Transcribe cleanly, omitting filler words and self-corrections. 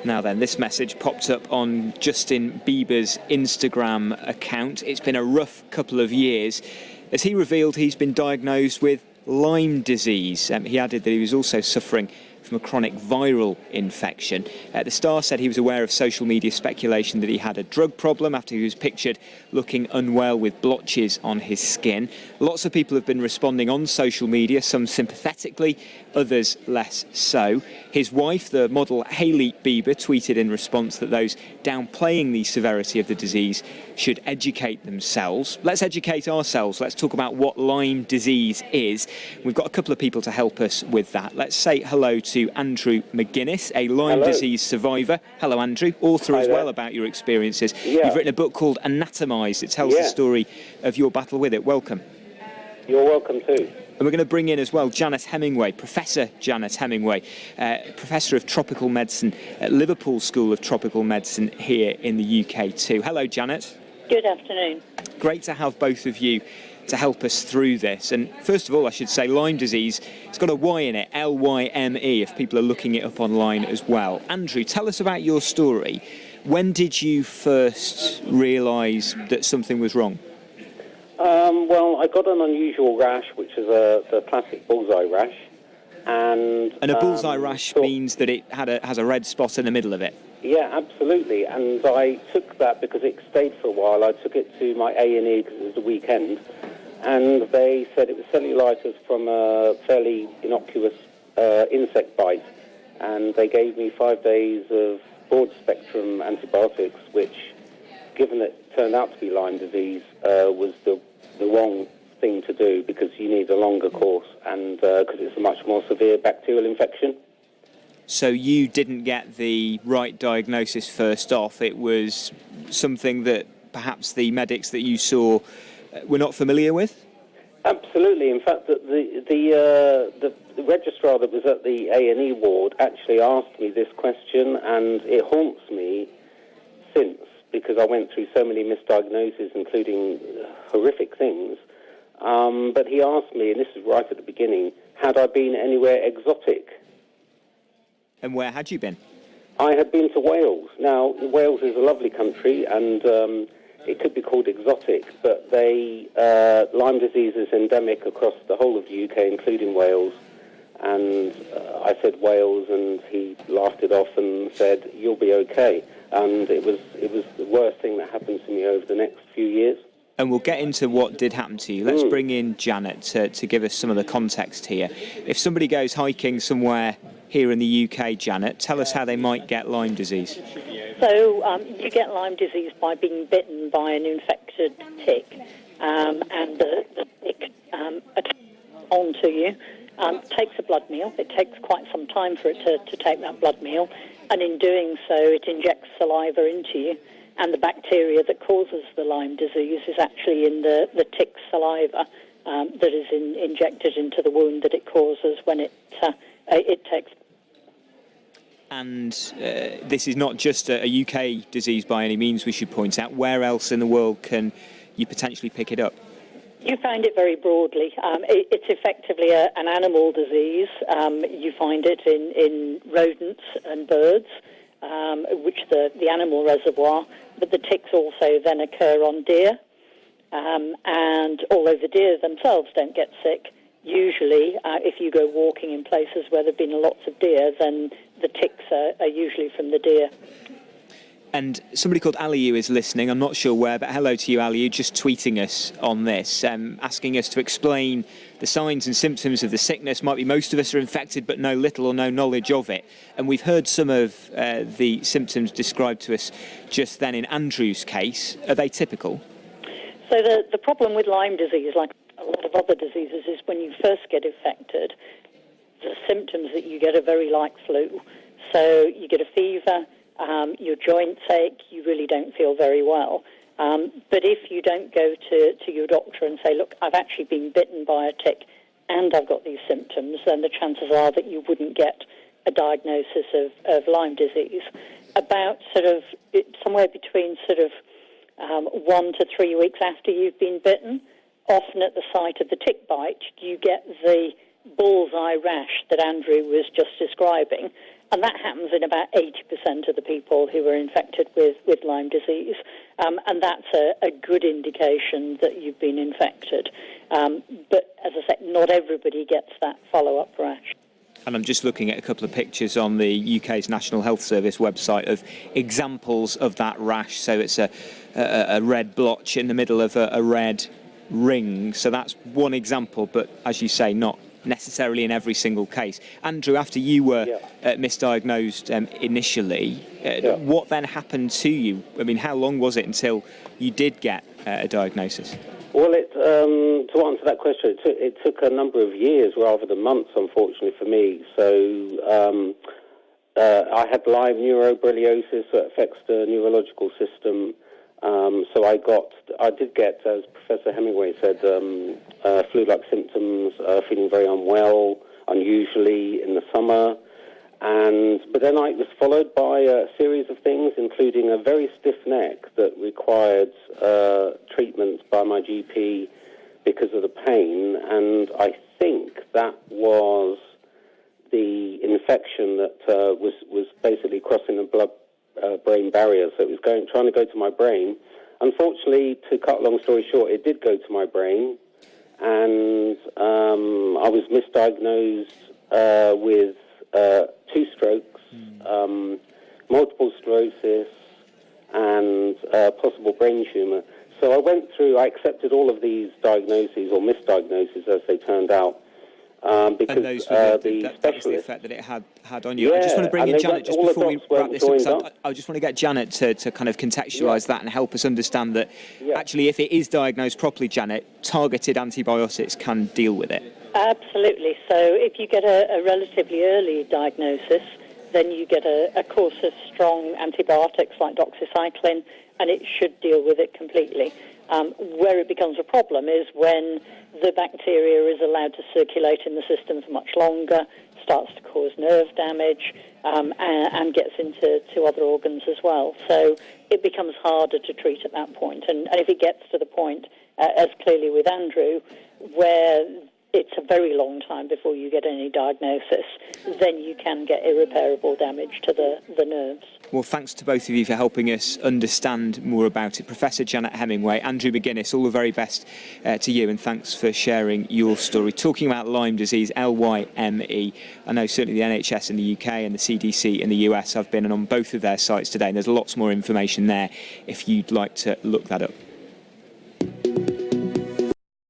Now then, this message popped up on Justin Bieber's Instagram account. It's been a rough couple of years. As he revealed, he's been diagnosed with Lyme disease. He added that he was also suffering from a chronic viral infection. The Star said he was aware of social media speculation that he had a drug problem after he was pictured looking unwell with blotches on his skin. Lots of people have been responding on social media, some sympathetically, others less so. His wife, the model Hailey Bieber, tweeted in response that those downplaying the severity of the disease should educate themselves. Let's educate ourselves. Let's talk about what Lyme disease is. We've got a couple of people to help us with that. Let's say hello to Andrew McGuinness, a Lyme disease survivor. Hello, Andrew. Author as well about your experiences. Yeah. You've written a book called Anatomised. It tells the story of your battle with it. Welcome. You're welcome too. And we're going to bring in as well Janet Hemingway, Professor Janet Hemingway, Professor of Tropical Medicine at Liverpool School of Tropical Medicine here in the UK too. Hello, Janet. Good afternoon. Great to have both of you to help us through this. And first of all, I should say Lyme disease, it's got a Y in it, Lyme, if people are looking it up online as well. Andrew, tell us about your story. When did you first realise that something was wrong? Well, I got an unusual rash, which is the classic bullseye rash. And a bullseye rash means that it has a red spot in the middle of it? Yeah, absolutely. And I took that because it stayed for a while. I took it to my A&E because it was the weekend. And they said it was cellulitis from a fairly innocuous insect bite. And they gave me 5 days of broad-spectrum antibiotics, which, given that it turned out to be Lyme disease, was the wrong thing to do because you need a longer course and because it's a much more severe bacterial infection. So you didn't get the right diagnosis first off. It was something that perhaps the medics that you saw were not familiar with? Absolutely. In fact, the registrar that was at the A&E ward actually asked me this question, and it haunts me since, because I went through so many misdiagnoses, including horrific things. But he asked me, and this is right at the beginning, had I been anywhere exotic? And where had you been? I had been to Wales. Now, Wales is a lovely country, and it could be called exotic, but Lyme disease is endemic across the whole of the UK, including Wales. And I said Wales, and he laughed it off and said, "You'll be okay." And it was the worst thing that happened to me over the next few years. And we'll get into what did happen to you. Let's bring in Janet to give us some of the context here. If somebody goes hiking somewhere here in the UK, Janet, tell us how they might get Lyme disease. So you get Lyme disease by being bitten by an infected tick, and the tick attacks onto you, takes a blood meal. It takes quite some time for it to take that blood meal, and in doing so, it injects saliva into you. And the bacteria that causes the Lyme disease is actually in the tick's saliva that is injected into the wound that it causes when it takes. And this is not just a UK disease by any means, we should point out. Where else in the world can you potentially pick it up? You find it very broadly. It's effectively an animal disease. You find it in rodents and birds, which the animal reservoir, but the ticks also then occur on deer. And although the deer themselves don't get sick, usually if you go walking in places where there have been lots of deer, then the ticks are usually from the deer. And somebody called Aliyu is listening, I'm not sure where, but hello to you, Aliyu, just tweeting us on this, asking us to explain the signs and symptoms of the sickness. Might be most of us are infected but know little or no knowledge of it. And we've heard some of the symptoms described to us just then in Andrew's case. Are they typical? So the problem with Lyme disease, like a lot of other diseases, is when you first get infected, the symptoms that you get are very like flu. So you get a fever, your joints ache, you really don't feel very well. But if you don't go to your doctor and say, look, I've actually been bitten by a tick and I've got these symptoms, then the chances are that you wouldn't get a diagnosis of Lyme disease. About somewhere between 1 to 3 weeks after you've been bitten, often at the site of the tick bite, you get the bullseye rash that Andrew was just describing. And that happens in about 80% of the people who are infected with Lyme disease. And that's a good indication that you've been infected. But as I said, not everybody gets that follow-up rash. And I'm just looking at a couple of pictures on the UK's National Health Service website of examples of that rash. So it's a red blotch in the middle of a red ring. So that's one example, but as you say, not necessarily in every single case. Andrew, after you were misdiagnosed initially, what then happened to you? I mean, how long was it until you did get a diagnosis? Well, to answer that question, it took a number of years rather than months, unfortunately, for me. So I had Lyme neuroborreliosis that affects the neurological system. So I did get, as Professor Hemingway said, flu-like symptoms, feeling very unwell, unusually in the summer. But then it was followed by a series of things, including a very stiff neck that required treatment by my GP because of the pain. And I think that was the infection that was basically crossing the blood-brain barrier. So it was trying to go to my brain. Unfortunately, to cut a long story short, it did go to my brain. And I was misdiagnosed with 2 strokes, multiple sclerosis, and possible brain tumour. So I accepted all of these diagnoses, or misdiagnoses as they turned out, because and those were the that was the effect that it had on you. I just want to bring in Janet, just before we wrap this up, I just want to get Janet to kind of contextualise that and help us understand that actually if it is diagnosed properly, Janet, targeted antibiotics can deal with it. Absolutely. So if you get a relatively early diagnosis, then you get a course of strong antibiotics like doxycycline, and it should deal with it completely. Where it becomes a problem is when the bacteria is allowed to circulate in the system for much longer, starts to cause nerve damage, and gets into other organs as well. So it becomes harder to treat at that point. And if it gets to the point, as clearly with Andrew, where it's a very long time before you get any diagnosis, then you can get irreparable damage to the nerves. Well, thanks to both of you for helping us understand more about it. Professor Janet Hemingway, Andrew McGuinness, all the very best to you, and thanks for sharing your story. Talking about Lyme disease, LYME, I know certainly the NHS in the UK and the CDC in the US have been on both of their sites today, and there's lots more information there if you'd like to look that up.